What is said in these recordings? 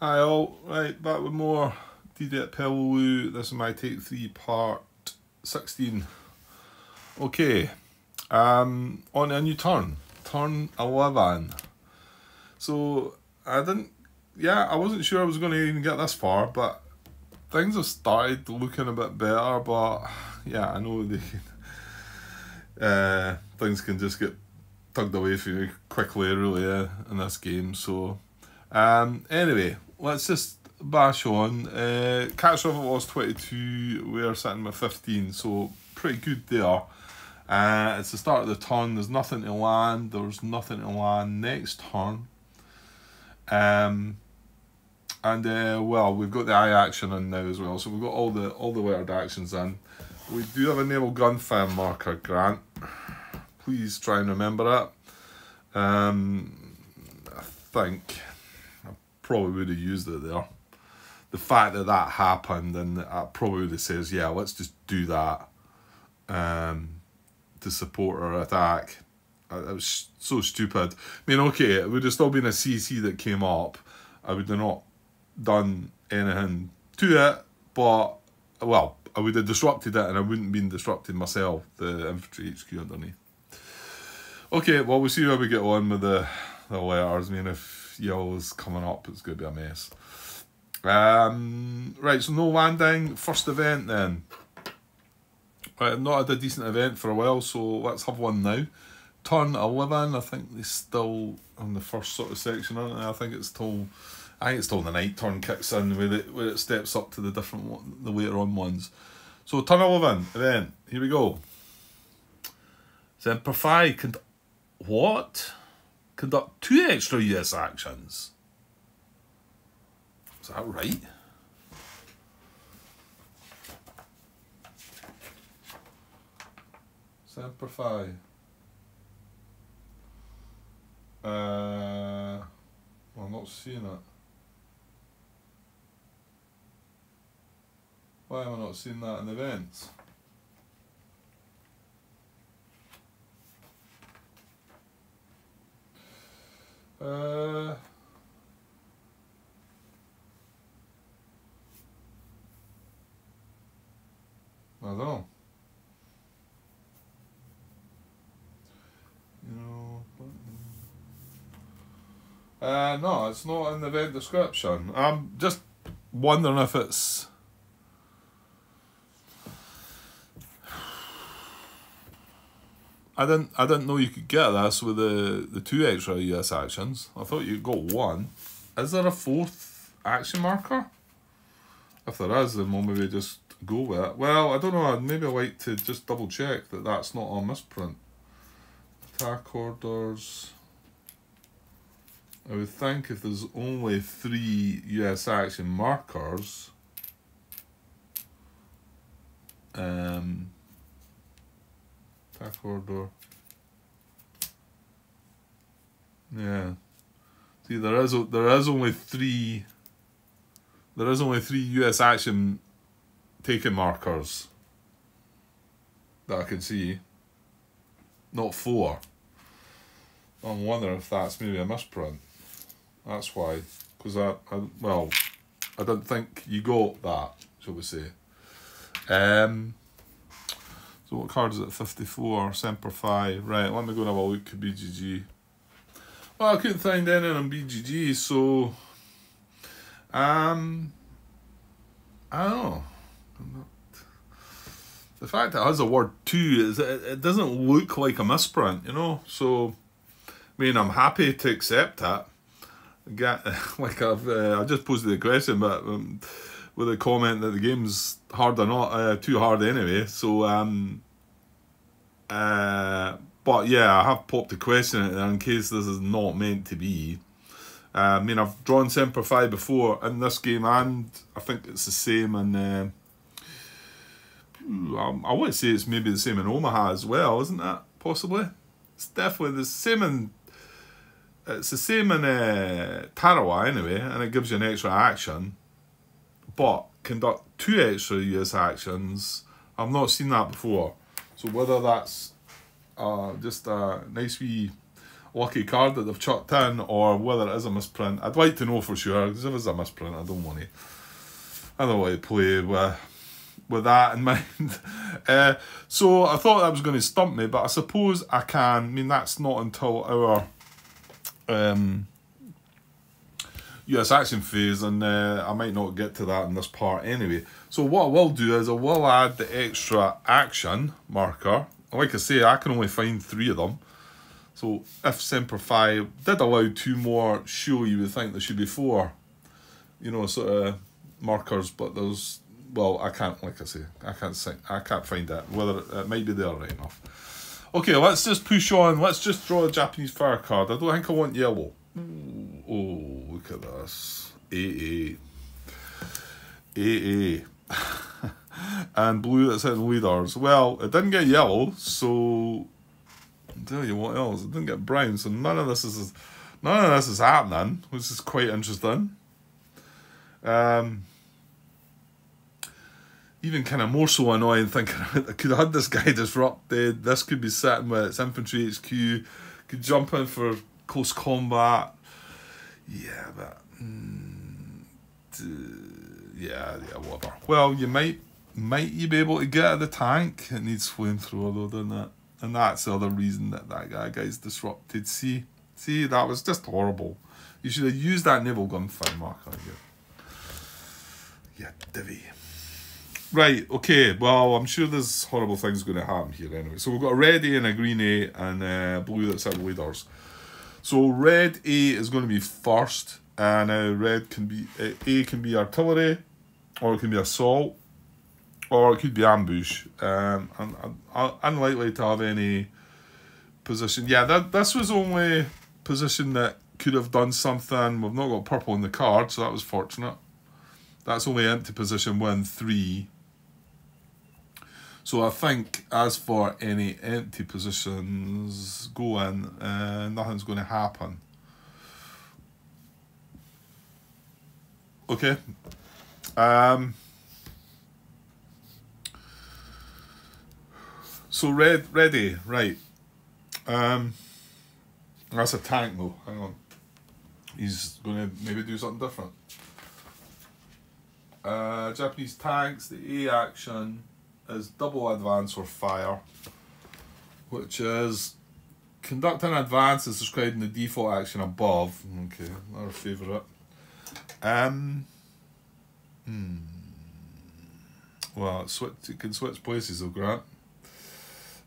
Hi all, right, back with more DD at Peleliu. This is my take 3 part 16. Okay, on a new turn 11. So I wasn't sure I was going to even get this far, but things have started looking a bit better. But yeah, I know things can just get tugged away from you quickly, really, in this game. So anyway, let's just bash on. Catch off it was 22, we're sitting with 15, so pretty good there. It's the start of the turn, there's nothing to land, next turn. Well, we've got the eye action in now as well, so we've got all the weird actions in. We do have a naval gun fan marker, Grant. Please try and remember it. I think I probably would have used it there. The fact that happened, and that probably would have says, yeah, let's just do that to support our attack. It was so stupid. I mean, okay, it would have still been a CC that came up. I would have not done anything to it, but, well, I would have disrupted it and I wouldn't have been disrupting myself, the infantry HQ underneath. Okay, well, we'll see how we get on with the letters. I mean, if yellow's coming up, it's going to be a mess. Right, so no landing. First event then. Right, I've not had a decent event for a while, so let's have one now. Turn 11, I think they still on the first sort of section, aren't they? I think it's till the night turn kicks in, where it steps up to the different, the later on ones. So turn 11 event. Here we go. Simplify. What? Conduct 2 extra US actions. Is that right? Simplify. I'm not seeing it. Why am I not seeing that in events? I don't know. No, it's not in the event description. I'm just wondering if it's... I didn't know you could get this with the 2 extra US actions. I thought you got 1. Is there a 4th action marker? If there is, then we'll maybe just go with it. Well, I don't know. Maybe I'd like to just double check that that's not a misprint. Attack orders. I would think if there's only 3 US action markers, attack order. Yeah. See, there is only 3. There is only 3 US action taken markers that I can see. Not 4. I'm wondering if that's maybe a misprint. That's why. Because I didn't think you got that, shall we say. So what card is it? 54, Semper Fi. Right, let me go and have a look at BGG. Well, I couldn't find anything on BGG, so... I don't know. The fact that it has a word 2 is it doesn't look like a misprint, you know? So, I mean, I'm happy to accept it. Like I just posted the question, but with a comment that the game's hard or not, too hard anyway. So, but yeah, I have popped a question in case this is not meant to be. I mean, I've drawn Semper Fi before in this game, and I think it's the same in... I want to say it's maybe the same in Omaha as well, isn't it? Possibly. It's definitely the same in... It's the same in Tarawa anyway, and it gives you an extra action. But conduct 2 extra US actions, I've not seen that before. So whether that's just a nice wee lucky card that they've chucked in, or whether it is a misprint. I'd like to know for sure, because if it's a misprint, I don't want to play with that in mind. So I thought that was going to stump me, but I suppose I can. I mean, that's not until our US action phase, and I might not get to that in this part anyway. So what I will do is I will add the extra action marker. Like I say, I can only find 3 of them. So if Semper Fi did allow 2 more, sure, you would think there should be 4, you know, sort of markers, but there's, well, I can't, like I say, I can't find it. Whether it might be there right enough. Okay, let's just push on. Let's just draw a Japanese fire card. I don't think I want yellow. Oh, look at this. AA. And blue that's hitting leaders. Well, it didn't get yellow, so I'll tell you what else. It didn't get brown, so none of this is happening, which is quite interesting. Even kind of more so annoying thinking I could have had this guy disrupted. This could be sitting with its infantry HQ. Could jump in for close combat. Yeah, but yeah, whatever. Well, you might you be able to get at the tank. It needs flamethrower though, doesn't it? And that's the other reason that guy's disrupted. See, that was just horrible. You should have used that naval gunfire marker. Yeah, divvy. Right, okay, well, I'm sure there's horrible things going to happen here anyway. So we've got a red A and a green A, and blue that's our leaders. So red A is going to be first, and red can be, A can be artillery, or it can be assault, or it could be ambush. And unlikely to have any position. Yeah, this was only position that could have done something. We've not got purple in the card, so that was fortunate. That's only empty position 1, 3. So I think as for any empty positions, go in, nothing's going to happen. Okay. So ready, right. That's a tank though, hang on. He's going to maybe do something different. Japanese tanks, the A action is double advance or fire, which is conduct an advance as described in the default action above. Okay, our favourite. Well, it can switch places though, Grant.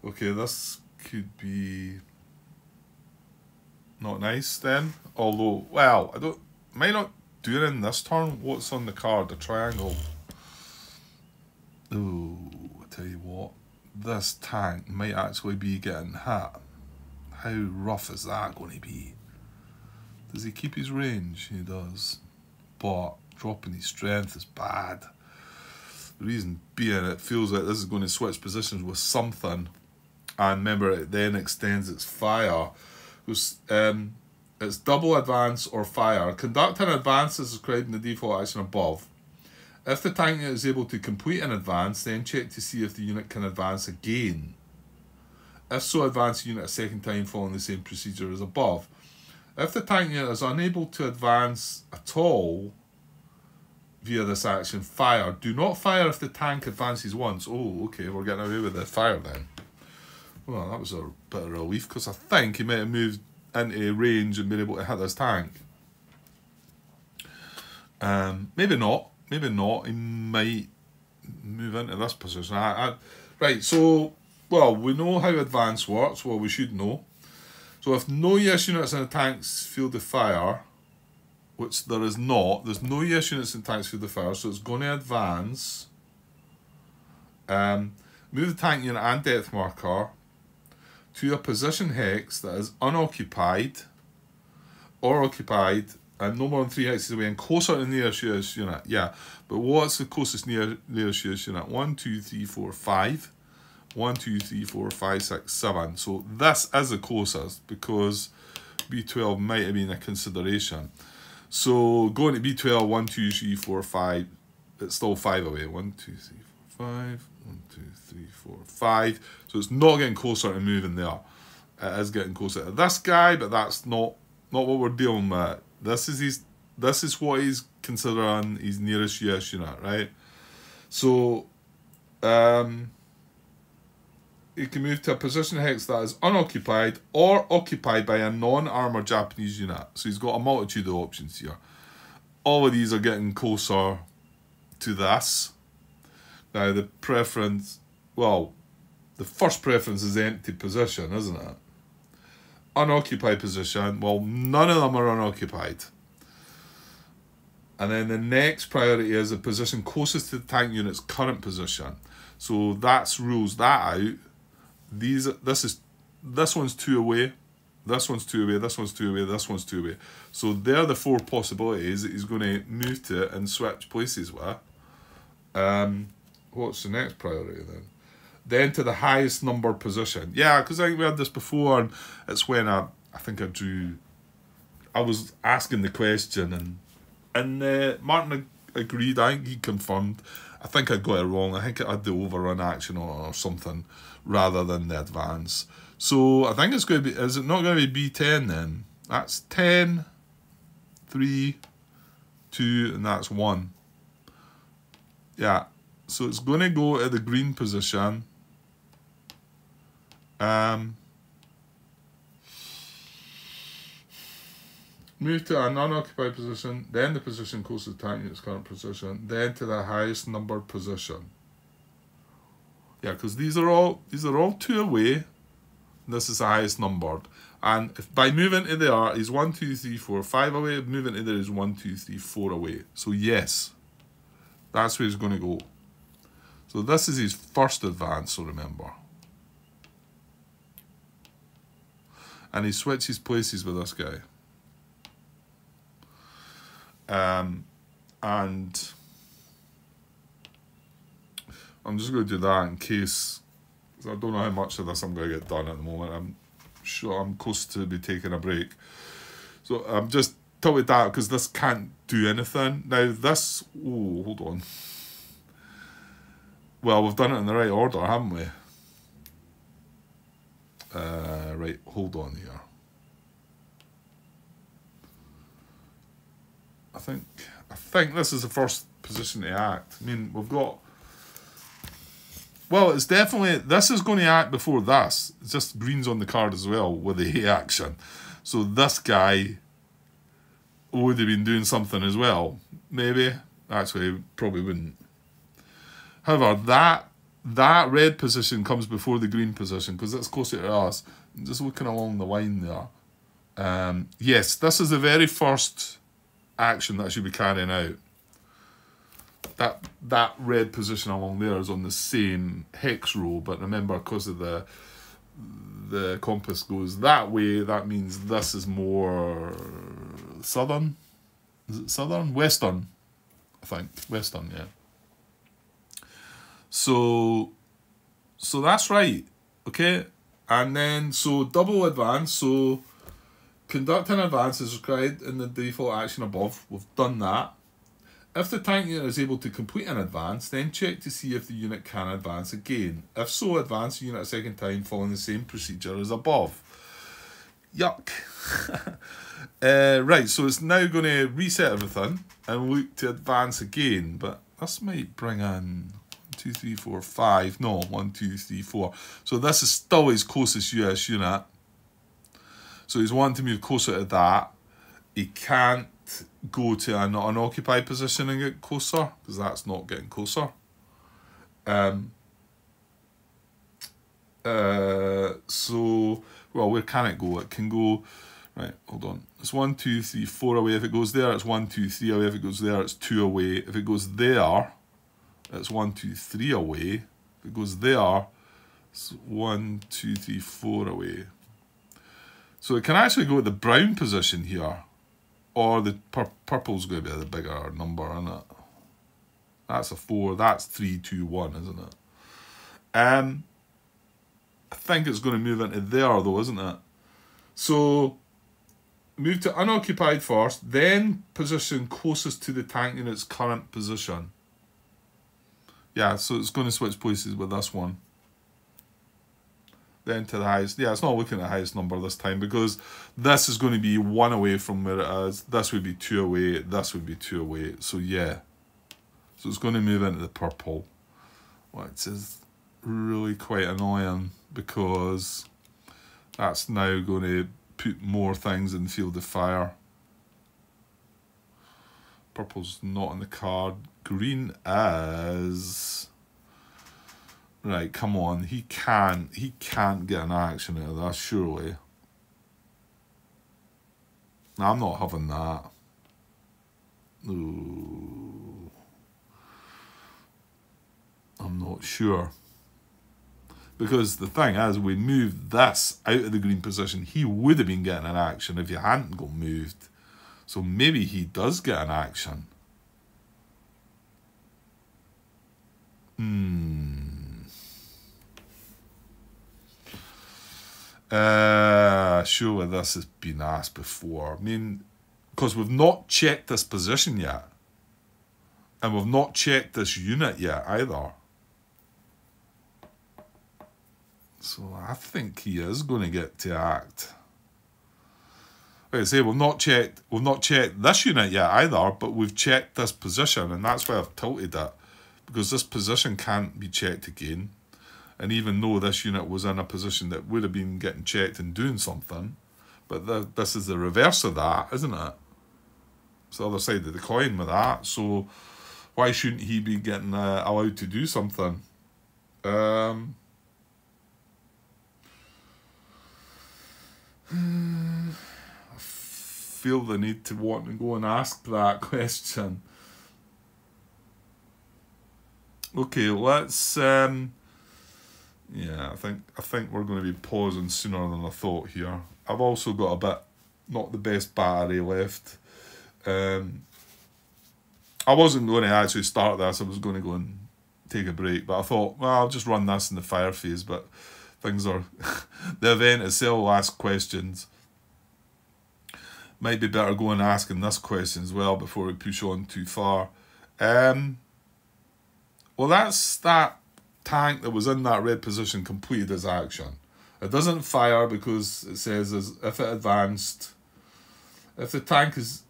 Okay, this could be not nice then. Although, well, might not do it in this turn. What's on the card? A triangle. Ooh, I tell you what, this tank might actually be getting hit. How rough is that going to be? Does he keep his range? He does. But dropping his strength is bad. The reason being, it feels like this is going to switch positions with something. And remember, it then extends its fire. It's double advance or fire. Conduct an advance as described in the default action above. If the tank unit is able to complete an advance, then check to see if the unit can advance again. If so, advance the unit a second time following the same procedure as above. If the tank unit is unable to advance at all via this action, fire. Do not fire if the tank advances once. Oh, okay, we're getting away with the fire then. Well, that was a bit of relief, because I think he might have moved into range and been able to hit this tank. Maybe not. Maybe not. He might move into this position. Right, so, well, we know how advance works. Well, we should know. So if no US units in a tank's field of fire, which there is not, there's no US units in the tank's field of fire, so it's going to advance. Move the tank unit and depth marker to a position hex that is unoccupied or occupied and no more than 3 hexes away and closer to the nearest US unit. Yeah, but what's the closest nearest US unit? 1, 2, 3, 4, 5. 1, 2, 3, 4, 5, 6, 7. So this is the closest because B12 might have been a consideration. So going to B12, 1, 2, 3, 4, 5. It's still 5 away. 1, 2, 3, 4, 5. 1, 2, 3, 4, 5. So it's not getting closer to moving there. It is getting closer to this guy, but that's not what we're dealing with. This is what he's considering his nearest US unit, right? So he can move to a position hex that is unoccupied or occupied by a non-armoured Japanese unit. So he's got a multitude of options here. All of these are getting closer to this. Now the preference, well, the first preference is empty position, isn't it? Unoccupied position, well, none of them are unoccupied. And then the next priority is the position closest to the tank unit's current position. So that rules that out. This one's 2 away, this one's 2 away, this one's 2 away, this one's 2 away. So they're the 4 possibilities that he's going to move to and switch places with. What's the next priority then? Then to the highest numbered position. Yeah, because I think we had this before, and it's when I was asking the question, and Martin agreed. I think he confirmed. I think I got it wrong. I think I had the overrun action or something rather than the advance. So I think it's going to be, is it not going to be B10 then? That's 10, 3, 2, and that's 1. Yeah, so it's going to go to the green position. Move to an unoccupied position, then the position closest to the tank unit's current position, then to the highest numbered position. Yeah, because these are all 2 away. This is the highest numbered, and if by moving to there, he's 1, 2, 3, 4, 5 away. Moving to there is 1, 2, 3, 4 away. So yes, that's where he's going to go. So this is his first advance. So remember, and he switches places with this guy. And I'm just going to do that in case, I don't know how much of this I'm going to get done at the moment. I'm sure I'm close to be taking a break. So I'm just tilted that because this can't do anything. Now this, oh, hold on. Well, we've done it in the right order, haven't we? Right, hold on here. I think this is the first position to act. I mean, we've got, well, it's definitely, this is going to act before this. It's just green's on the card as well with the action. So this guy would have been doing something as well. Maybe. Actually, probably wouldn't. However, that red position comes before the green position because it's closer to us. I'm just looking along the line there. Yes, this is the very first action that should be carrying out. That red position along there is on the same hex row, but remember, because of the compass goes that way, that means this is more southern. Is it southern? Western, I think. Western, yeah. So that's right, okay? And then, so double advance, so conduct an advance is required in the default action above. We've done that. If the tank unit is able to complete an advance, then check to see if the unit can advance again. If so, advance the unit a second time following the same procedure as above. Yuck. Right, so it's now going to reset everything and look to advance again, but this might bring in 2, 3, 4, 5. No, 1, 2, 3, 4. So this is still his closest US unit. So he's wanting to move closer to that. He can't go to an unoccupied position and get closer because that's not getting closer. So, well, where can it go? It can go, right, hold on. It's 1, 2, 3, 4 away. If it goes there, it's 1, 2, 3 away. If it goes there, it's 2 away. If it goes there, it's 1, 2, 3 away. If it goes there, it's 1, 2, 3, 4 away. So it can actually go to the brown position here, or the purple's going to be the bigger number, isn't it? That's a 4. That's 3, 2, 1, isn't it? I think it's going to move into there, though, isn't it? So move to unoccupied first, then position closest to the tank unit's current position. Yeah, so it's going to switch places with this one. Then to the highest. Yeah, it's not looking at the highest number this time because this is going to be 1 away from where it is. This would be 2 away. This would be 2 away. So yeah. So it's going to move into the purple, which is really quite annoying because that's now going to put more things in the field of fire. Purple's not in the card. Green is... Right, come on. He can't get an action out of that, surely. I'm not having that. Ooh. I'm not sure. Because the thing is, we moved this out of the green position. He would have been getting an action if he hadn't got moved. So maybe he does get an action. Surely this has been asked before. I mean, because we've not checked this position yet. And we've not checked this unit yet either. So I think he is going to get to act. Like I say, we've not checked this unit yet either, but we've checked this position, and that's why I've tilted it. Because this position can't be checked again. And even though this unit was in a position that would have been getting checked and doing something, but this is the reverse of that, isn't it? It's the other side of the coin with that. So why shouldn't he be getting allowed to do something? I feel the need to want to go and ask that question. Okay, let's... yeah, I think we're going to be pausing sooner than I thought here. I've also got a bit, not the best battery left. I wasn't going to actually start this. I was going to go and take a break, but I thought, well, I'll just run this in the fire phase. But things are... the event itself will ask questions. Might be better going and asking this question as well before we push on too far. Well, that's that tank that was in that red position completed his action. It doesn't fire because it says as if it advanced. If the tank is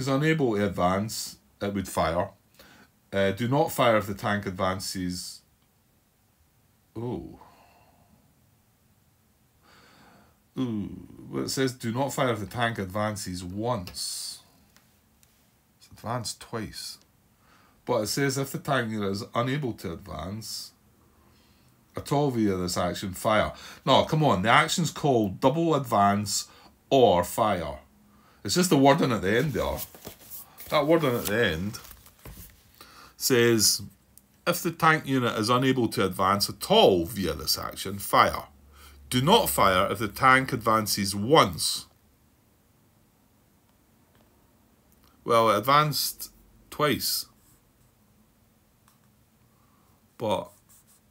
unable to advance, it would fire. Do not fire if the tank advances. Oh. Ooh. Well, it says do not fire if the tank advances once. It's advanced twice. But it says if the tank is unable to advance at all via this action, fire. No, come on. The action's called double advance or fire. It's just the wording at the end there. That wording at the end says if the tank unit is unable to advance at all via this action, fire. Do not fire if the tank advances once. Well, it advanced twice. But,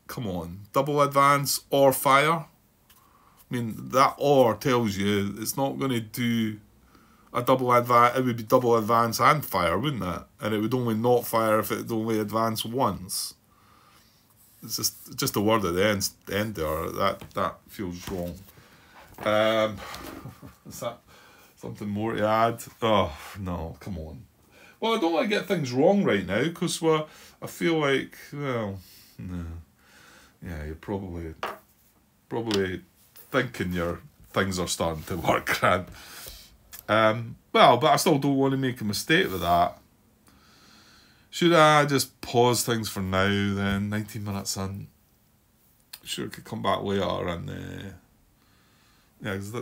come on, double advance or fire? I mean, that or tells you it's not going to do a double advance. It would be double advance and fire, wouldn't it? And it would only not fire if it only advanced once. It's just a word at the end there. That feels wrong. Is that something more to add? Oh, no, come on. Well, I don't want to get things wrong right now because I feel like, well, no. Yeah, you're probably thinking your things are starting to work, Grant. Well, but I still don't want to make a mistake with that. Should I just pause things for now then? 19 minutes in. Sure, I could come back later and yeah, cause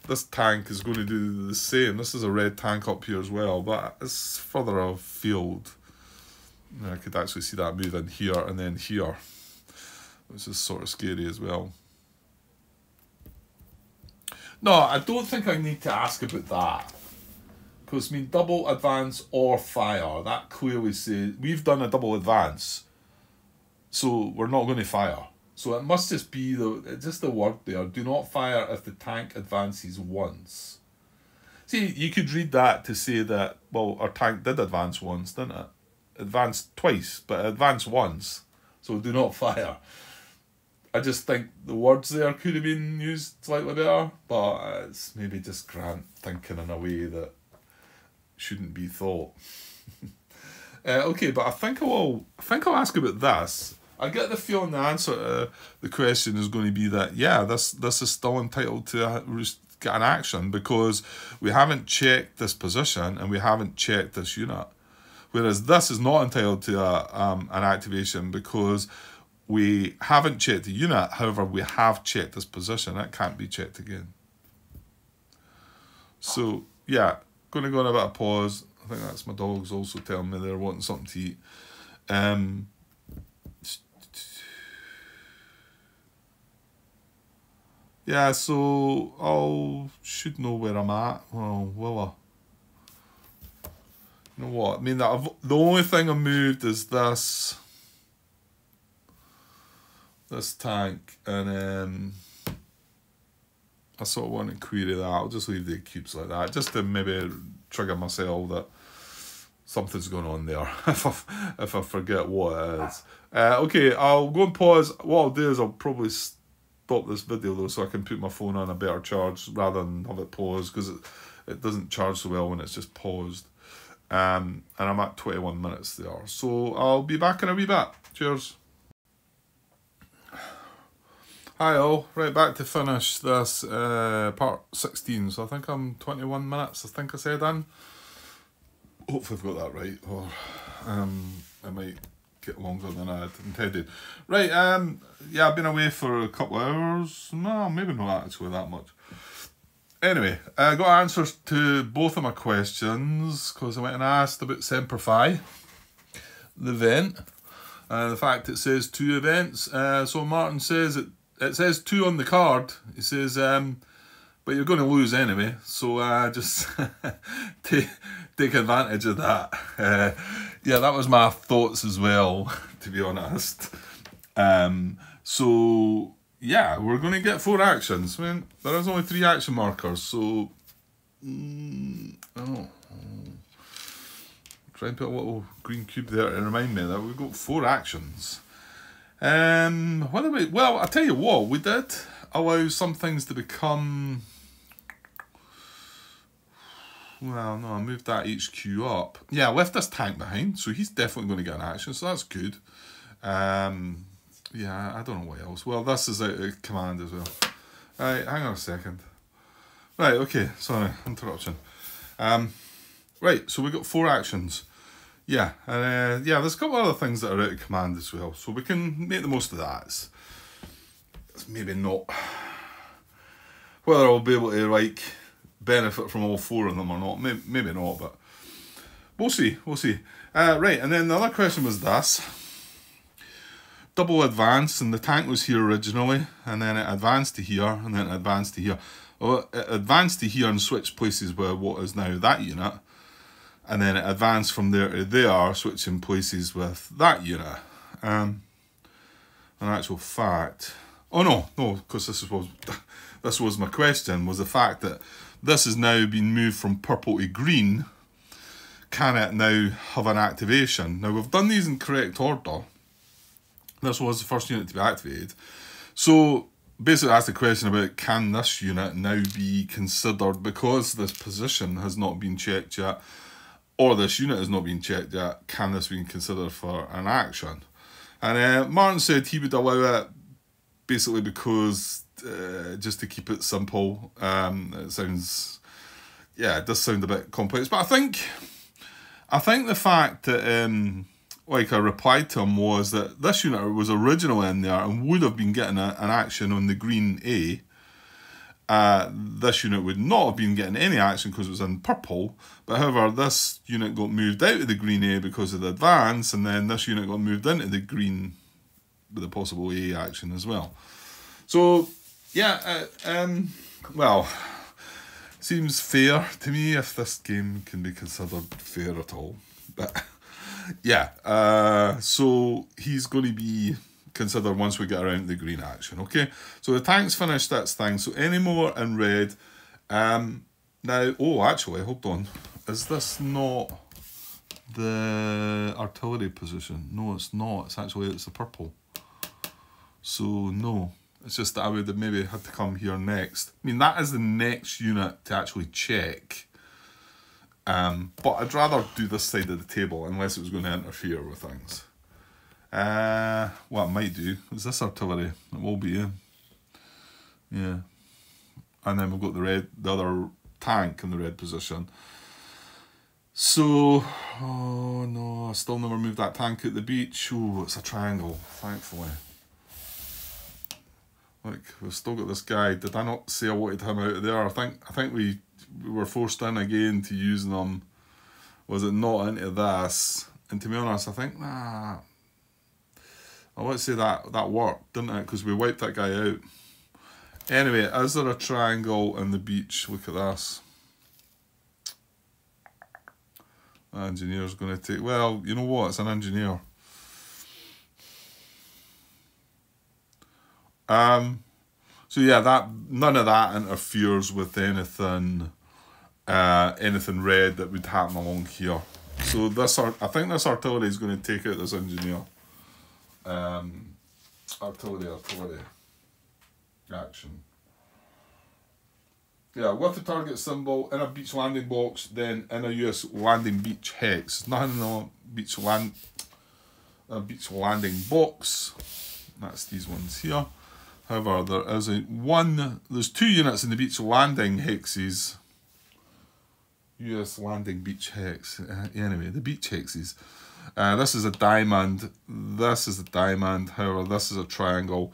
this tank is going to do the same. This is a red tank up here as well, but it's further afield. I could actually see that move in here and then here, which is sort of scary as well. No, I don't think I need to ask about that. Because, I mean, double advance or fire, that clearly says we've done a double advance, so we're not going to fire. So it must just be the word there. Do not fire if the tank advances once. See, you could read that to say that, well, our tank did advance once, didn't it? Advanced twice, but it advanced once. So do not fire. I just think the words there could have been used slightly better, but it's maybe just Grant thinking in a way that shouldn't be thought. Okay, but I think I'll ask about this. I get the feeling the answer to the question is going to be that, yeah, this is still entitled to get an action because we haven't checked this position and we haven't checked this unit. Whereas this is not entitled to an activation because we haven't checked the unit. However, we have checked this position. That can't be checked again. So, yeah, going to go on a bit of pause. I think that's my dogs also telling me they're wanting something to eat. Yeah, so I should know where I'm at. Well, will I? You know what? I mean, the only thing I moved is this tank, and I sort of want to query that. I'll just leave the cubes like that, just to maybe trigger myself that something's going on there if I forget what it is. Okay, I'll go and pause. What I'll do is I'll probably stop this video though so I can put my phone on a better charge rather than have it paused, because it doesn't charge so well when it's just paused. And I'm at 21 minutes there. So I'll be back in a wee bit. Cheers. Hi all, right, back to finish this part 16. So I think I'm 21 minutes, I think I said in. Hopefully I've got that right, or it might get longer than I had intended. Right, yeah, I've been away for a couple of hours. No, maybe not actually that much. Anyway, I got answers to both of my questions because I went and asked about Semper Fi, the event. The fact it says 2 events. So Martin says it says 2 on the card. He says, but you're going to lose anyway. So just take advantage of that. Yeah, that was my thoughts as well, to be honest. So yeah, we're going to get 4 actions. I mean, there is only 3 action markers, so try and put a little green cube there to remind me that we've got 4 actions. Well, I tell you what, we did allow some things to become. Well, no, I moved that HQ up. Yeah, I left this tank behind, so he's definitely going to get an action, so that's good. Yeah, I don't know what else. Well, this is out of command as well. Right, hang on a second. Right, okay, sorry, interruption. Right, so we've got 4 actions. Yeah, yeah, there's a couple of other things that are out of command as well, so we can make the most of that. It's maybe not whether I'll be able to, like, benefit from all 4 of them or not. Maybe not, but we'll see, right, and then the other question was this. Double advance, and the tank was here originally, and then it advanced to here, and then it advanced to here. Well, it advanced to here and switched places with what is now that unit, and then it advanced from there to there, switching places with that unit. In actual fact, oh no, because this was my question, was the fact that this has now been moved from purple to green. Can it now have an activation? Now we've done these in correct order. This was the first unit to be activated. So basically asked the question about, can this unit now be considered, because this position has not been checked yet, or this unit has not been checked yet, can this be considered for an action? And Martin said he would allow it basically because, just to keep it simple, it sounds, yeah, it does sound a bit complex. But I think the fact that, like I replied to him, was that this unit was originally in there and would have been getting an action on the green A. This unit would not have been getting any action because it was in purple, but however this unit got moved out of the green A because of the advance, and then this unit got moved into the green with a possible A action as well. So yeah, well, seems fair to me, if this game can be considered fair at all. But yeah, so he's going to be considered once we get around to the green action. Okay, so the tank's finished its thing, so any more in red. Now, oh, actually, hold on, is this not, the artillery position. No, it's not. It's actually, it's the purple. So, no. It's just that I would have maybe had to come here next. I mean, that is the next unit to actually check. But I'd rather do this side of the table unless it was going to interfere with things. What I might do is this artillery. It will be, yeah. And then we've got the other tank in the red position. So, oh no, I still never moved that tank at the beach. Oh, it's a triangle, thankfully. Like, we've still got this guy. Did I not say I wanted him out of there? I think we were forced in again to use them. Was it not into this? And to be honest, I think, nah. I want to say that worked, didn't it? Because we wiped that guy out. Anyway, is there a triangle in the beach? Look at this. The engineer's going to take... Well, you know what? It's an engineer. So yeah, none of that interferes with anything red that would happen along here. So I think this artillery is going to take out this engineer. Artillery. Action. Yeah, with the target symbol in a beach landing box, then in a US landing beach hex. Nothing in the beach landing box. That's these ones here. However, there's 2 units in the beach landing hexes. US landing beach hex. Anyway, the beach hexes. This is a diamond. This is a diamond. However, this is a triangle.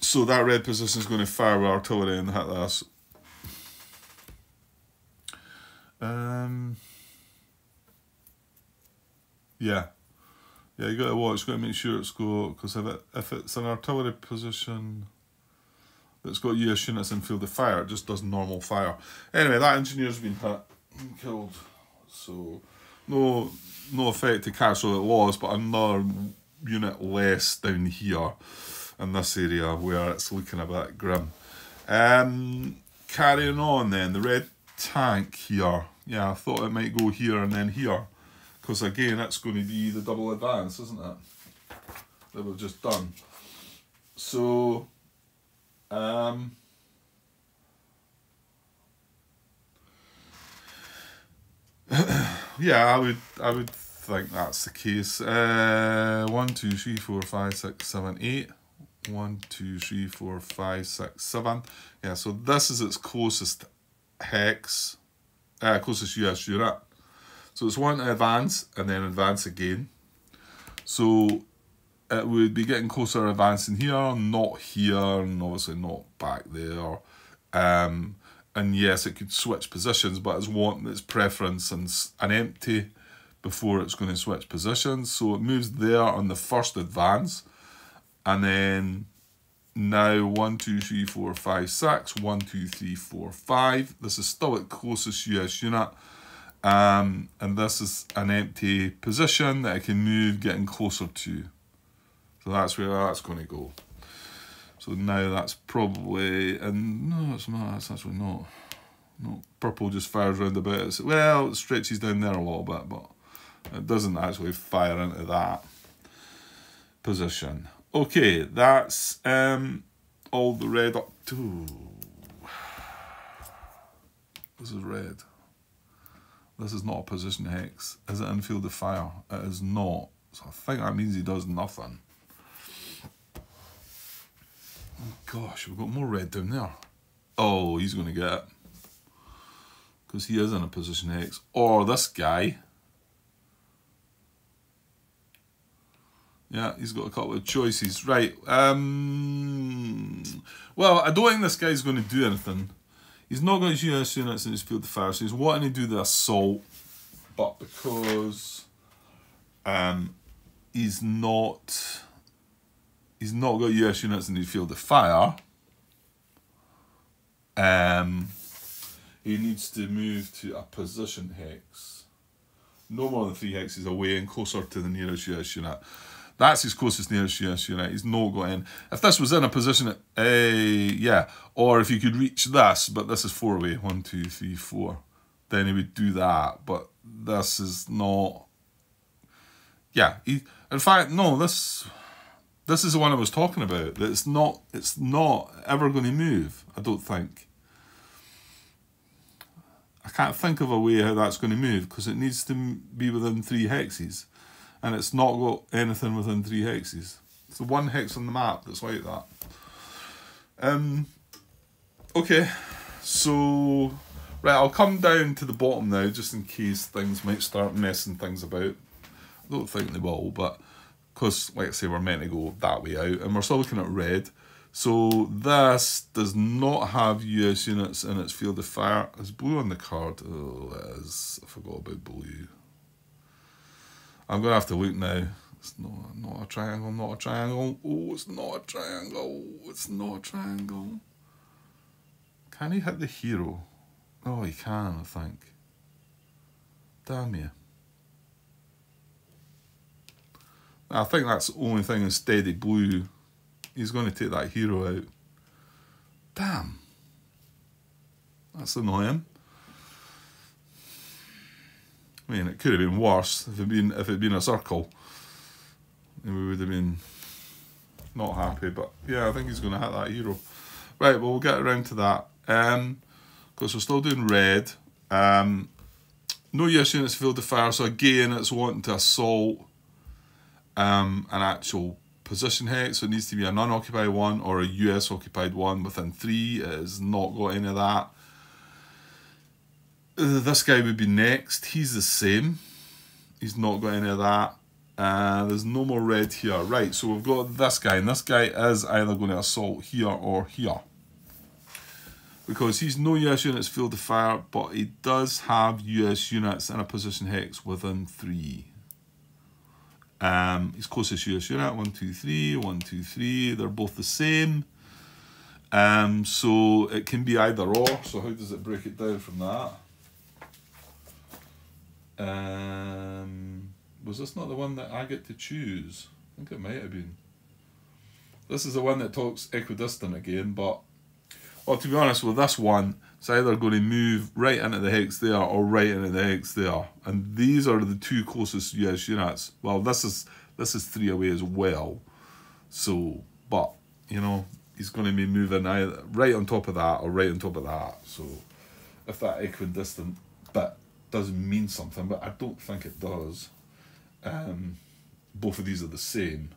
So that red position is going to fire with artillery and hit this. Yeah. Yeah, you got to watch. Got to make sure it's got, because if it's an artillery position that's got US units in field of fire, it just does normal fire. Anyway, that engineer's been hit and killed. So no effect to casualty loss, but another unit less down here in this area where it's looking a bit grim. Carrying on then, the red tank here. Yeah, I thought it might go here and then here. Because again, it's going to be the double advance, isn't it? That we've just done. So, yeah, I would think that's the case. 1, 2, 3, 4, 5, 6, 7, 8. 1, 2, 3, 4, 5, 6, 7. Yeah, so this is its closest hex, closest US unit. So it's one to advance and then advance again. So it would be getting closer advancing here, not here, and obviously not back there. And yes, it could switch positions, but it's wanting its preference and an empty before it's going to switch positions. So it moves there on the first advance. And then now 1, 2, 3, 4, 5, 6. 1, 2, 3, 4, 5. This is still at closest US unit. And this is an empty position that I can move getting closer to. So that's where that's going to go. So now that's probably, and no, it's not, that's actually not. No, purple just fires around about. Well, it stretches down there a little bit, but it doesn't actually fire into that position. Okay, that's all the red up to. This is red. This is not a position hex. Is it in field of fire? It is not. So I think that means he does nothing. Oh gosh, we've got more red down there. Oh, he's going to get it. Because he is in a position hex. Or this guy. Yeah, he's got a couple of choices. Right. Well, I don't think this guy's going to do anything. He's not got his US units in his field of fire, so he's wanting to do the assault, but because he's not got US units in his field of fire, he needs to move to a position hex, no more than 3 hexes away and closer to the nearest US unit. That's his closest nearest US unit. He's not got in. If this was in a position, yeah, or if you could reach this, but this is 4 away, 1, 2, 3, 4, then he would do that. But this is not. Yeah, in fact, no. This is the one I was talking about. That it's not ever going to move. I don't think. I can't think of a way how that's going to move because it needs to be within 3 hexes, and it's not got anything within 3 hexes. It's the one hex on the map that's like that. Okay, so right, I'll come down to the bottom now just in case things might start messing things about. I don't think they will, but because, like I say, we're meant to go that way out, and we're still looking at red. So this does not have US units in its field of fire. Is blue on the card? Oh, it is. I forgot about blue. I'm going to have to look now. It's not a triangle, not a triangle. Oh, it's not a triangle. It's not a triangle. Can he hit the hero? Oh, he can, I think. Damn you. I think that's the only thing in steady blue. He's going to take that hero out. Damn. That's annoying. I mean, it could have been worse if it'd been a circle. And we would have been not happy. But yeah, I think he's going to hit that hero. Right, well, we'll get around to that. Because we're still doing red. No US units field of fire. So again, it's wanting to assault an actual position hex, so it needs to be an unoccupied one or a US occupied one within 3. It has not got any of that. This guy would be next. He's the same. He's not got any of that. There's no more red here. Right, so we've got this guy, and this guy is either going to assault here or here. Because he's no US units field of fire, but he does have US units in a position hex within 3. His closest US unit, 1, 2, 3, 1, 2, 3. They're both the same. So it can be either or. So how does it break it down from that? Was this not the one that I get to choose? I think it might have been. This is the one that talks equidistant again, but well, to be honest with this one, it's either going to move right into the hex there or right into the hex there. And these are the 2 closest US units. Well, this is 3 away as well. So, but, you know, he's going to be moving either right on top of that or right on top of that. So, if that equidistant bit does mean something, but I don't think it does. Both of these are the same.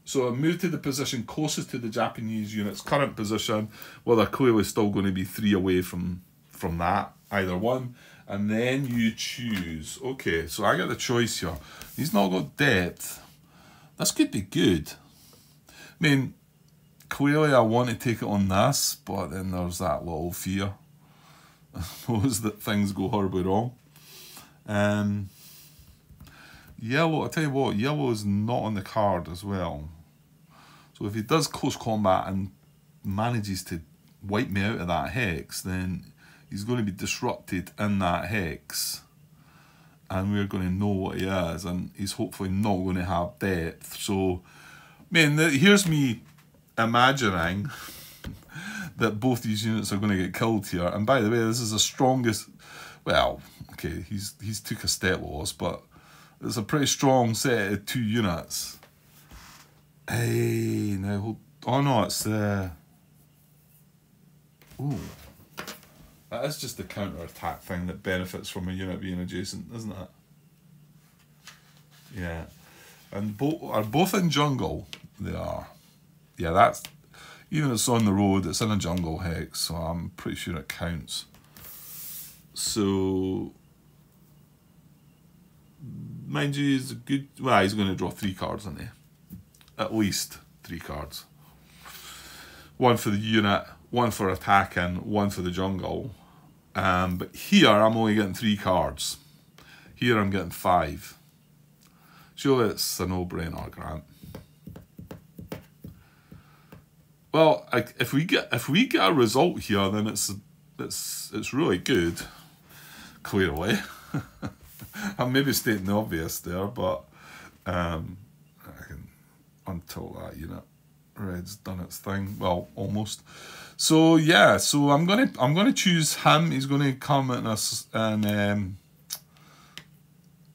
So I move to the position closest to the Japanese unit's current position. Well, they're clearly still going to be 3 away from that, either one. And then you choose. Okay, so I get the choice here. He's not got depth. This could be good. I mean, clearly I want to take it on this, but then there's that little fear. I suppose that things go horribly wrong. Yellow, I'll tell you what, yellow is not on the card as well. So if he does close combat and manages to wipe me out of that hex, then he's going to be disrupted in that hex. And we're going to know what he is, and he's hopefully not going to have depth. So, man, here's me imagining that both these units are going to get killed here. And by the way, this is the strongest, well, okay, he's took a step loss, but it's a pretty strong set of 2 units. Hey, now, oh no, it's ooh. That is just the counter-attack thing that benefits from a unit being adjacent, isn't it? Yeah. And are both in jungle? They are. Yeah, that's, even if it's on the road, it's in a jungle hex, so I'm pretty sure it counts. So, mind you, he's a good, well, he's going to draw 3 cards, isn't he? At least 3 cards. 1 for the unit, 1 for attacking, 1 for the jungle. But here I'm only getting 3 cards. Here I'm getting 5. Surely it's a no-brainer, Grant. Well, if we get a result here, then it's really good. Clearly. I'm maybe stating the obvious there, but I can untilt that unit. Red's done its thing. Well, almost. So yeah, so I'm gonna choose him. He's gonna come and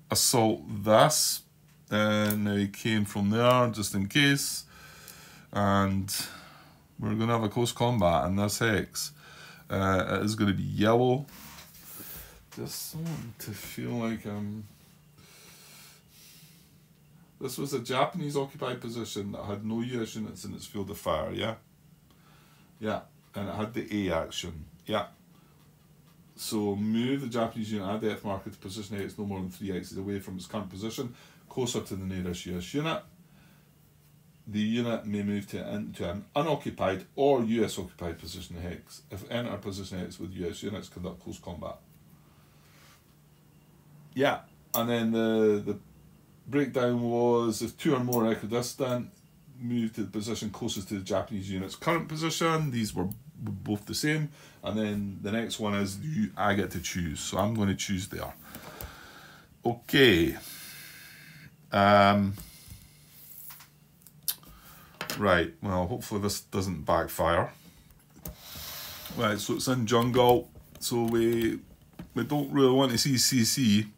assault this. Now he came from there just in case, and we're gonna have a close combat in this hex. It is gonna be yellow. Just want to feel like this was a Japanese occupied position that had no US units in its field of fire. Yeah. Yeah. And it had the A action. Yeah. So move the Japanese unit at depth marker to position X no more than 3 X's away from its current position, closer to the nearest US unit. The unit may move into an unoccupied or US occupied position X. If enter position X with US units, conduct close combat. Yeah. And then the breakdown was if 2 or more equidistant, move to the position closest to the Japanese unit's current position. These were both the same, and then the next one is I get to choose, so I'm going to choose there. Okay. Right, well, hopefully this doesn't backfire. Right, so it's in jungle, so we don't really want to see CC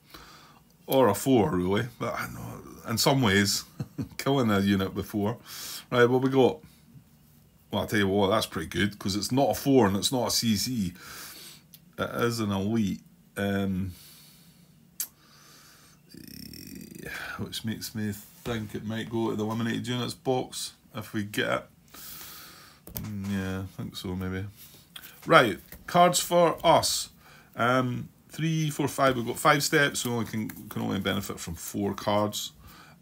or a 4 really, but I know in some ways killing a unit before. Right, what we got? Well, I'll tell you what, that's pretty good, because it's not a 4 and it's not a CC. It is an elite. Which makes me think it might go to the eliminated units box if we get it. Yeah, I think so, maybe. Right, cards for us. 3, 4, 5. We've got 5 steps, so we can only benefit from 4 cards.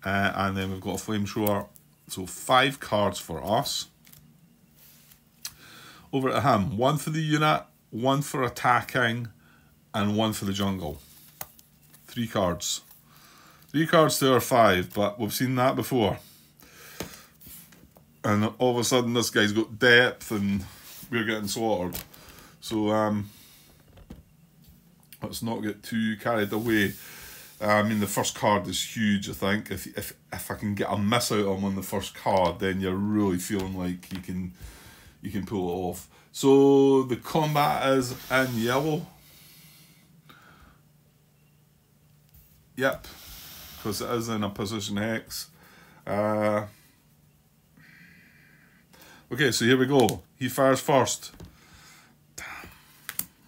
And then we've got a flamethrower. So 5 cards for us. Over to him. 1 for the unit, 1 for attacking, and 1 for the jungle. 3 cards. 3 cards to our 5, but we've seen that before. And all of a sudden this guy's got depth and we're getting slaughtered. So let's not get too carried away. I mean, the first card is huge, I think. If I can get a miss out on the first card, then you're really feeling like you can pull it off. So the combat is in yellow. Yep, because it is in a position X. Okay, so here we go. He fires first.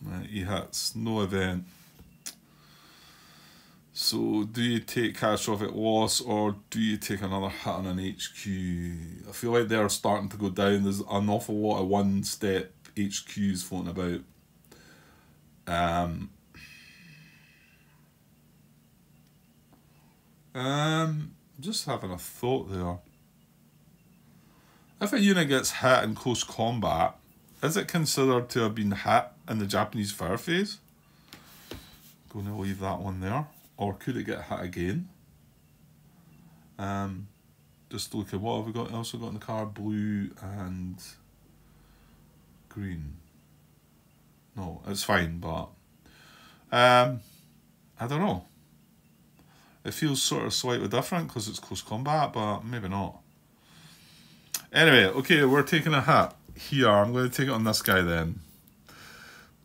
Right, he hits. No event. So do you take catastrophic loss or do you take another hit on an HQ? I feel like they're starting to go down. There's an awful lot of 1-step HQs floating about. Just having a thought there. If a unit gets hit in close combat, is it considered to have been hit in the Japanese fire phase? Going to leave that one there. Or could it get hit again? Just look at what have we got. Also got in the card, blue and green. No, it's fine, but I don't know. It feels sort of slightly different because it's close combat, but maybe not. Anyway, okay, we're taking a hit here. I'm going to take it on this guy then.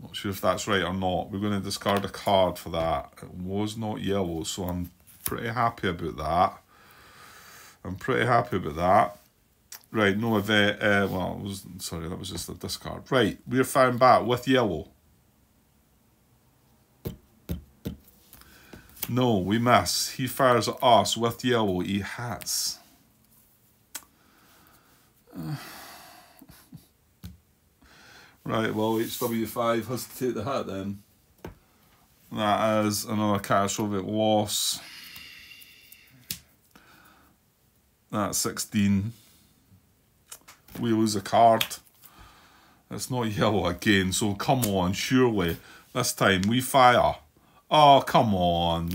Not sure if that's right or not. We're going to discard a card for that. It was not yellow, so I'm pretty happy about that. Right, no event. Well, it was, sorry, that was just a discard. Right, we're firing back with yellow. No, we miss. He fires at us with yellow. He hits. Right, well, HW5 has to take the hit then. That is another catastrophic loss. That's 16. We lose a card. It's not yellow again, so come on, surely. This time we fire. Oh, come on,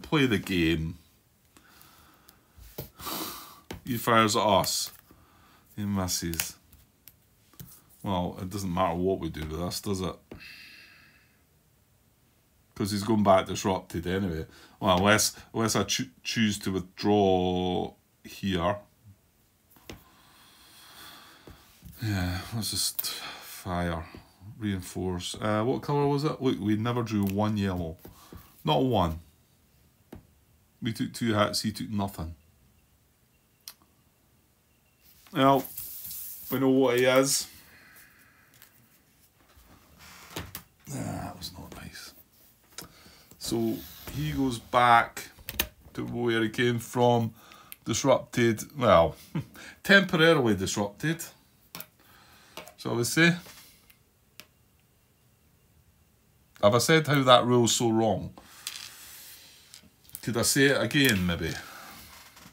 play the game. He fires at us. He misses. Well, it doesn't matter what we do with this, does it? Because he's going back disrupted anyway. Well, unless I choose to withdraw here. Yeah, let's just fire. Reinforce. What colour was it? Look, we never drew one yellow. Not one. We took 2 hits, he took nothing. Well, we know what he is. That was not nice. So he goes back to where he came from. Disrupted. Well, temporarily disrupted. Shall we say? Have I said how that rule's so wrong? Could I say it again, maybe?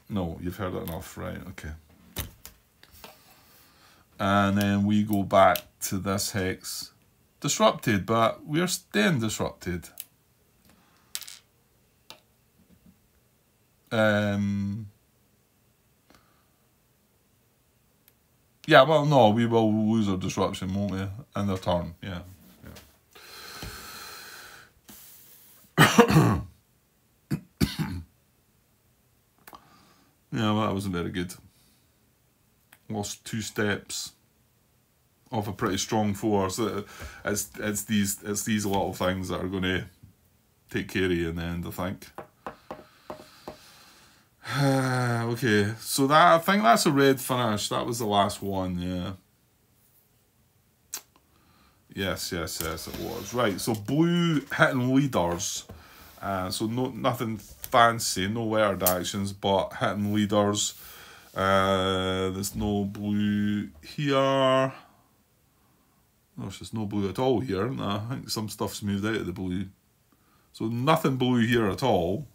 No, you've heard it enough, right? Okay. And then we go back to this hex. Disrupted, but we're staying disrupted. Yeah, well, no, we will lose our disruption, won't we? In their turn, yeah. Yeah, well, that wasn't very good. Lost 2 steps off a pretty strong force. It's these little things that are going to take care of you in the end, I think. Okay, so that, I think that's a red finish. That was the last one, yeah. Yes, it was. Right, so blue hitting leaders. So nothing fancy, no weird actions, but hitting leaders. There's no blue here. There's just no blue at all here. No, I think some stuff's moved out of the blue. So nothing blue here at all.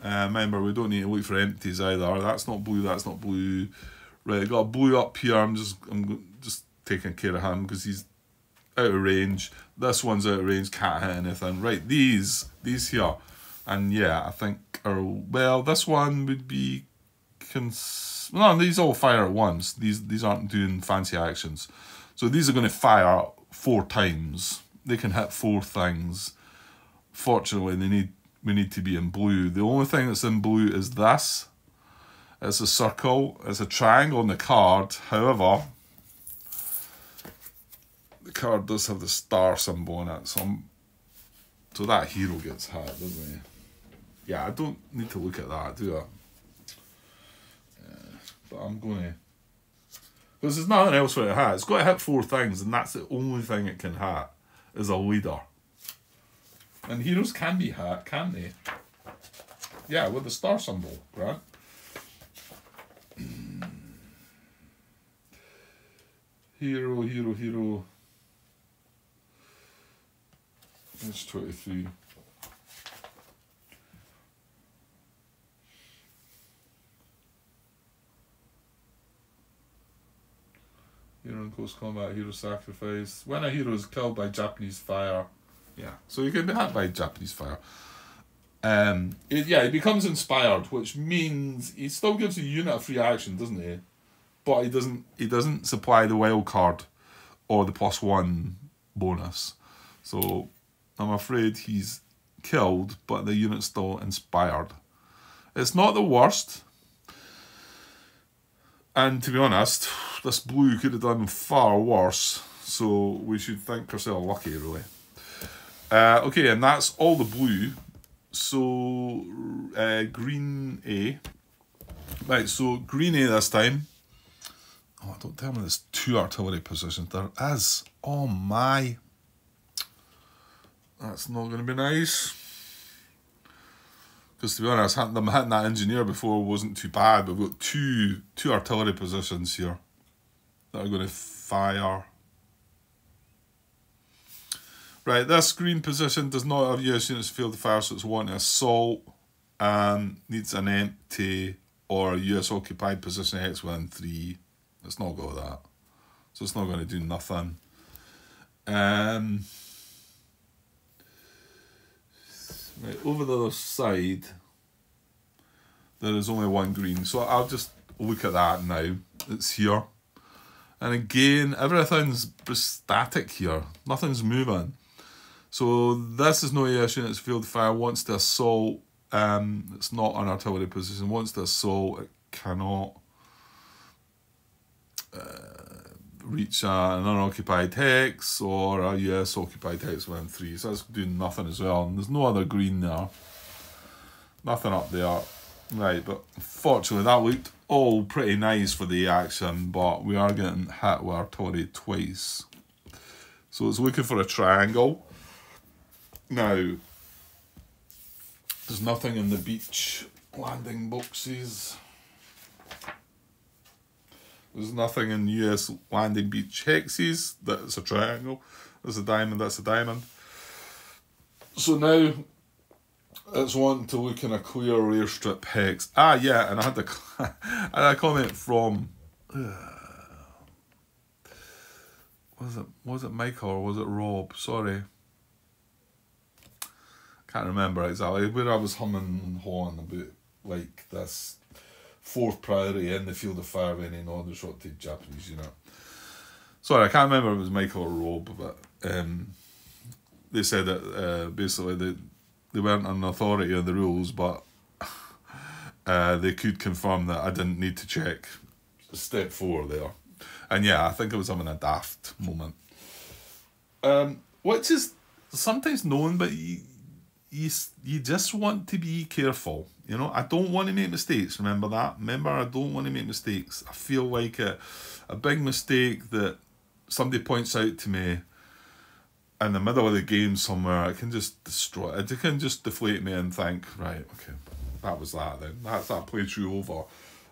Remember, we don't need to look for empties either. That's not blue, that's not blue. Right, got a blue up here. I'm just taking care of him because he's out of range. This one's out of range, can't hit anything. Right, these here. And yeah, I think, well, this one would be, no, these all fire at once. These aren't doing fancy actions. So these are going to fire 4 times. They can hit 4 things. Fortunately, we need to be in blue. The only thing that's in blue is this. It's a circle. It's a triangle on the card. However, the card does have the star symbol on it. So that hero gets hit, doesn't he? Yeah, I don't need to look at that, do I? But I'm going to. Because there's nothing else for it to hit. It's got to hit 4 things, and that's the only thing it can hit, is a leader. And heroes can be hit, can't they? Yeah, with the star symbol, right? Hero. It's 23. Hero in close combat, hero sacrifice. When a hero is killed by Japanese fire. Yeah, so you can be hit by Japanese fire. He becomes inspired, which means he still gives a unit of free action, doesn't he? But he doesn't supply the wild card or the +1 bonus. So I'm afraid he's killed, but the unit's still inspired. It's not the worst. And to be honest, this blue could have done far worse. So we should think ourselves lucky, really. Okay, and that's all the blue. So green A. Right, so green A this time. Oh, don't tell me there's 2 artillery positions. There is. Oh my. That's not going to be nice. Because to be honest, them hitting that engineer before wasn't too bad. We've got two artillery positions here that are going to fire. Right, this green position does not have US units field to fire, so it's wanting assault and needs an empty or a US occupied position X within 3. It's not got that. So it's not going to do nothing. Right, over the other side, there is only 1 green. So I'll just look at that now. It's here. And again, everything's static here. Nothing's moving. So this is no US units field fire. Wants to assault. It's not an artillery position. Wants to assault. It cannot. reach an unoccupied hex or a US occupied hex within 3. So that's doing nothing as well. And there's no other green there. Nothing up there. Right, but fortunately that looked all pretty nice for the action, but we are getting hit with our Tory twice. So it's looking for a triangle. Now, there's nothing in the beach landing boxes. There's nothing in US landing beach hexes. That's a triangle. There's a diamond, that's a diamond. So now it's wanting to look in a clear airstrip hex. Ah, yeah, and I had a comment from was it Michael or was it Rob? Sorry. Can't remember exactly, where I was humming and hawing about like this 4th priority in the field of fire of any northern short-tailed Japanese unit. Sorry, I can't remember if it was Michael or Rob, but they said that basically they weren't an authority on the rules, but they could confirm that I didn't need to check step 4 there. And yeah, I think I was having a daft moment. Which is sometimes known, but you just want to be careful. You know, I don't want to make mistakes. Remember that? Remember, I don't want to make mistakes. I feel like a big mistake that somebody points out to me in the middle of the game somewhere, it can just destroy it. It can just deflate me and think, right, okay, that was that then. That's that playthrough over.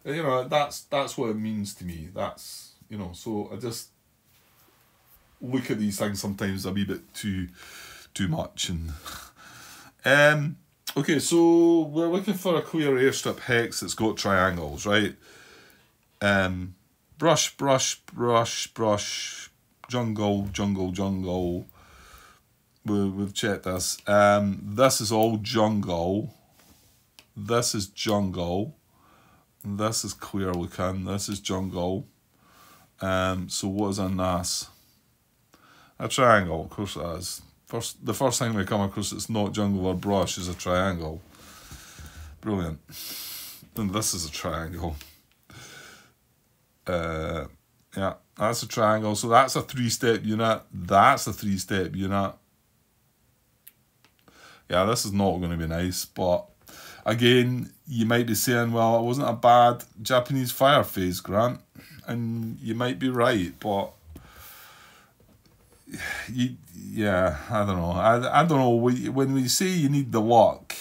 And, you know, that's what it means to me. That's, you know, so I just look at these things sometimes a wee bit too much. And okay, so we're looking for a clear airstrip hex that's got triangles, right? Brush, brush, brush, brush, jungle, jungle, jungle. We've checked this. This is all jungle. This is jungle. This is clear looking. This is jungle. So what is in this? A triangle, of course it is. The first thing we come across that's not jungle or brush is a triangle. Brilliant. And this is a triangle. Yeah, that's a triangle. So that's a 3-step unit. That's a 3-step unit. Yeah, this is not going to be nice, but again, you might be saying, well, it wasn't a bad Japanese fire phase, Grant, and you might be right, but yeah, I don't know. I don't know. When we say you need the luck,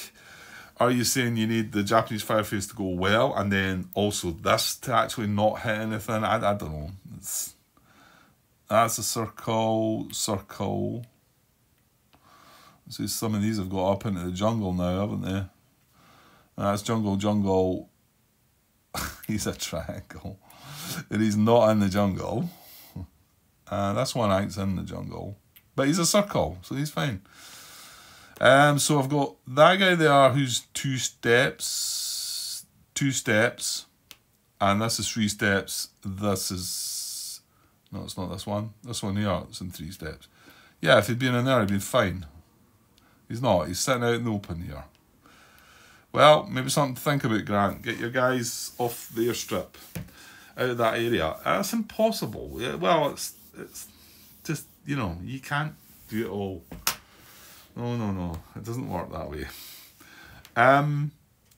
are you saying you need the Japanese fire phase to go well, and then also this to actually not hit anything? I don't know. That's a circle. See, some of these have got up into the jungle now, haven't they? That's jungle. He's a triangle. And he's not in the jungle. This one acts in the jungle. But he's a circle, so he's fine. So I've got that guy there who's 2 steps. 2 steps. And this is 3 steps. This is... No, it's not this one. This one here, it's in 3 steps. Yeah, if he'd been in there, he'd been fine. He's not. He's sitting out in the open here. Well, maybe something to think about, Grant. Get your guys off the airstrip. Out of that area. That's impossible. Yeah, well, it's just, you know, you can't do it all. No. It doesn't work that way.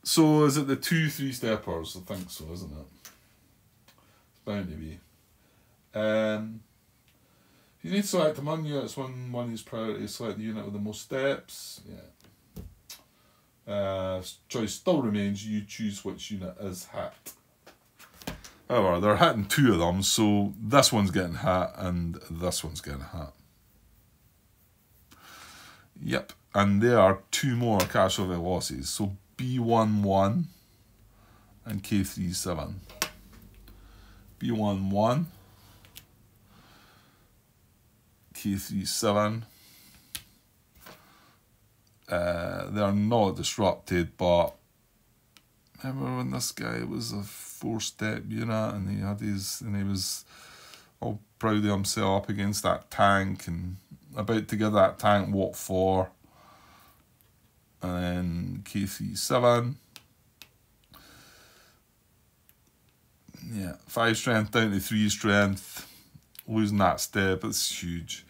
So is it the 2 3-steppers? I think so, isn't it? It's bound to be. You need to select among units when one is priority. Select the unit with the most steps. Yeah. Choice still remains. You choose which unit is hit. However, they're hitting 2 of them, so this one's getting hit and this one's getting hit. Yep, and there are 2 more casualty losses. So B11 and K37. B11, K37. They're not disrupted, but remember when this guy was a 4-step unit and he was all proud of himself up against that tank and about to give that tank what for? And then K37. Yeah, 5 strength down to 3 strength. losing that step, it's huge.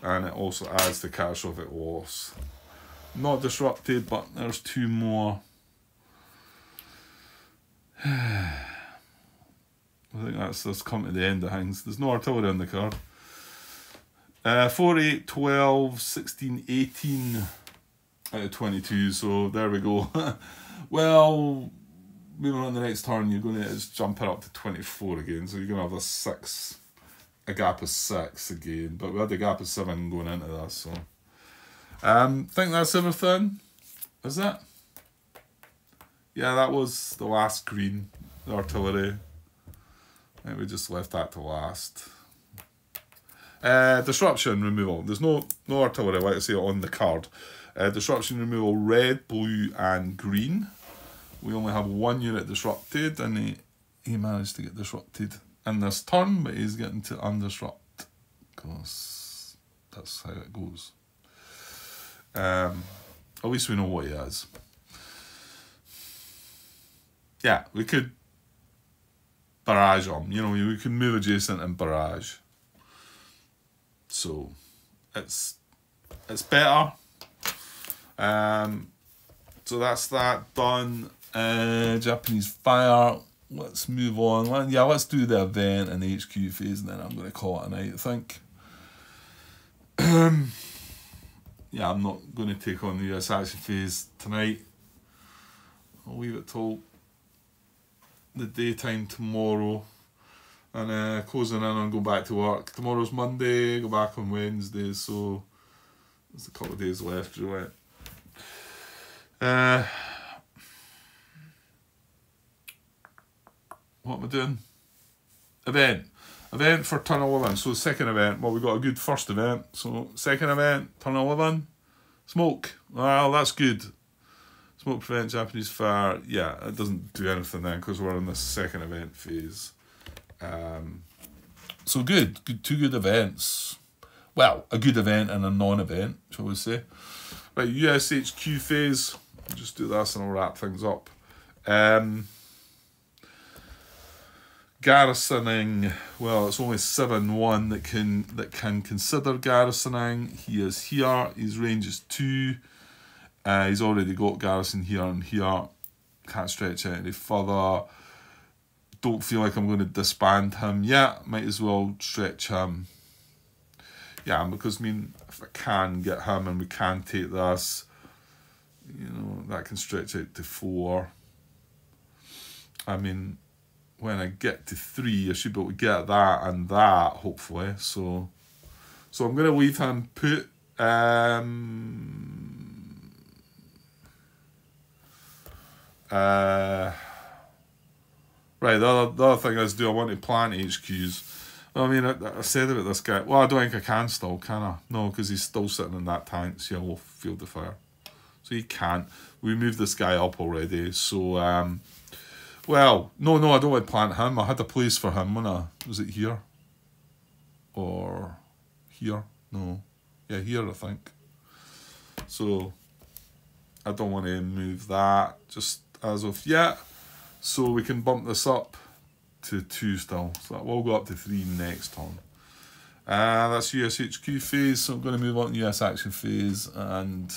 And it also adds to catastrophic loss. Not disrupted, but there's 2 more. I think that's come to the end of things. There's no artillery on the card. 4, 8, 12, 16, 18 out of 22. So there we go. Well, moving on the next turn, you're going to just jump it up to 24 again. So you're going to have a gap of 6 again. But we had a gap of 7 going into this. So think that's everything. Is it? Yeah, that was the last green, the artillery. I think we just left that to last. Disruption removal. There's no artillery, like I say, on the card. Disruption removal, red, blue, and green. We only have 1 unit disrupted, and he managed to get disrupted in this turn, but he's getting to undisrupt, because that's how it goes. At least we know what he has. Yeah, we could barrage him. You know, we can move adjacent and barrage. So it's better. So that's that done. Japanese fire. Let's move on. Yeah, let's do the event and the HQ phase, and then I'm going to call it a night, I think. Yeah, I'm not going to take on the US action phase tonight. I'll leave it till the daytime tomorrow, and closing in on going back to work. Tomorrow's Monday, go back on Wednesday, so there's a couple of days left, really. What am I doing? Event for turn 11. So second event, well, we got a good first event. So second event, turn 11, smoke. Well, that's good. Smoke prevent Japanese fire. Yeah, it doesn't do anything then because we're in the second event phase. So good. 2 good events. Well, a good event and a non-event, shall we say. Right, USHQ phase. I'll just do this and I'll wrap things up. Garrisoning. Well, it's only 7-1 that can consider garrisoning. He is here. His range is 2. He's already got garrison here and here. Can't stretch it any further. Don't feel like I'm going to disband him yet. Might as well stretch him. Yeah, because I mean, if I can get him and we can take this, you know, that can stretch out to 4. I mean, when I get to 3, I should be able to get that and that, hopefully. So I'm going to leave him put. Right, the other thing is, do I want to plant HQs? Well, I mean, I said about this guy. Well, I don't think I can still, can I? No, because he's still sitting in that tank's yellow field of fire. So he can't. We moved this guy up already. So, well, no, I don't want to plant him. I had a place for him, wasn't I? Was it here? Or here? No. Yeah, here, I think. So, I don't want to move that just as of yet. So we can bump this up to 2 still. So that will go up to 3 next turn. That's USHQ phase. So I'm going to move on to US action phase. And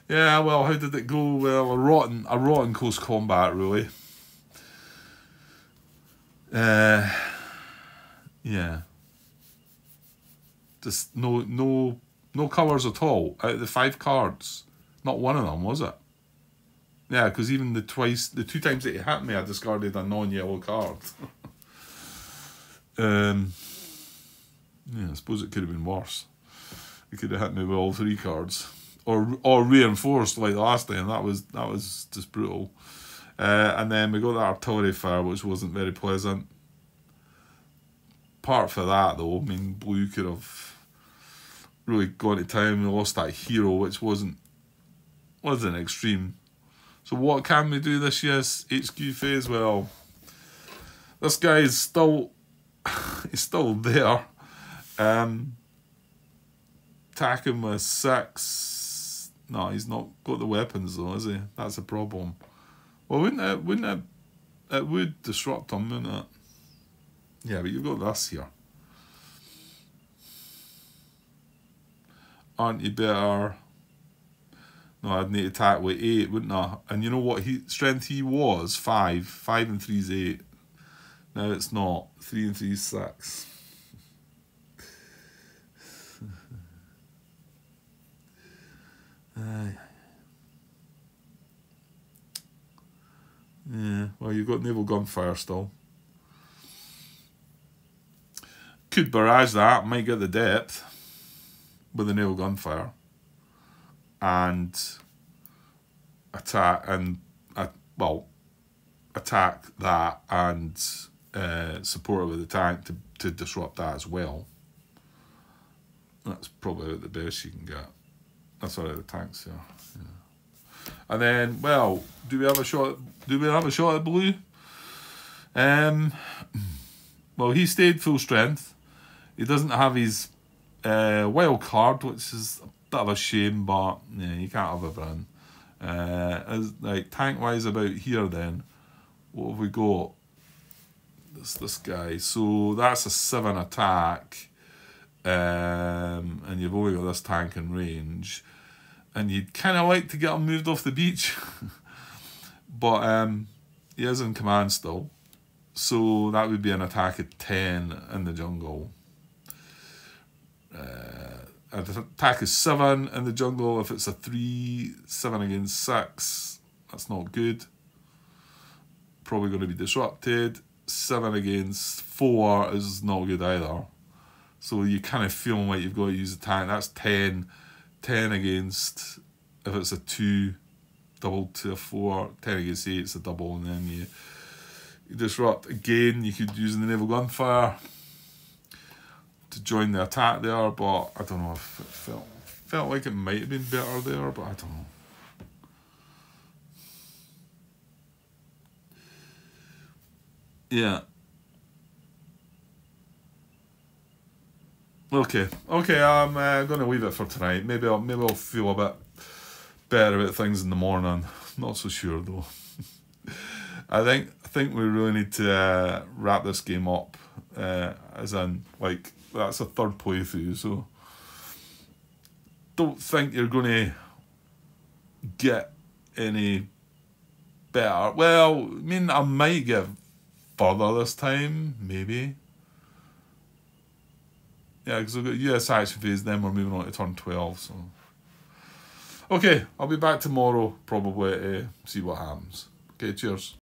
yeah, well, how did it go? Well, a rotten close combat, really. Yeah. Just no colours at all. Out of the 5 cards, not one of them, was it? Yeah, because even the 2 times that he hit me, I discarded a non-yellow card. Yeah, I suppose it could have been worse. He could have hit me with all 3 cards, or reinforced like the last time. That was just brutal. And then we got that artillery fire, which wasn't very pleasant. Apart from that, though, I mean, blue could have really gone to town. We lost that hero, which wasn't extreme. So what can we do this year's HQ phase? Well, this guy is still he's still there. Attacking with 6. No, he's not got the weapons though, is he? That's a problem. Well, wouldn't it would disrupt him, wouldn't it? Yeah, but you've got this here. Aren't you better? No, I'd need to attack with 8, wouldn't I? And you know what strength he was? 5. 5 and 3 is 8. Now it's not. 3 and 3 is 6. Yeah, well, you've got naval gunfire still. Could barrage that, might get the depth with the naval gunfire. And attack and attack that and support it with the tank to disrupt that as well. That's probably the best you can get. That's all right, the tanks here. Yeah. And then, well, do we have a shot? Do we have a shot at Blue? Well, he stayed full strength. He doesn't have his wild card, which is a bit of a shame, but yeah, you can't have everything. As like tank wise about here, then what have we got? This guy. So that's a 7 attack, and you've only got this tank in range, and you'd kind of like to get him moved off the beach, but he is in command still, so that would be an attack at 10 in the jungle. Attack is 7 in the jungle. If it's a 3, 7 against 6, that's not good. Probably going to be disrupted. 7 against 4 is not good either. So you kind of feeling like you've got to use a tank. That's 10. 10 against, if it's a 2, double to a 4. 10 against 8, it's a double, and then you disrupt again. You could use the naval gunfire to join the attack there, but I don't know if it felt like it might have been better there, but I don't know. Yeah. Okay. I'm going to leave it for tonight. Maybe I'll feel a bit better about things in the morning. Not so sure though. I think we really need to wrap this game up. As in, like, that's a third playthrough, so don't think you're going to get any better. Well, I mean, I might get further this time, maybe. Yeah, because we've got US action phase, then we're moving on to turn 12, so. Okay, I'll be back tomorrow, probably, to see what happens. Okay, cheers.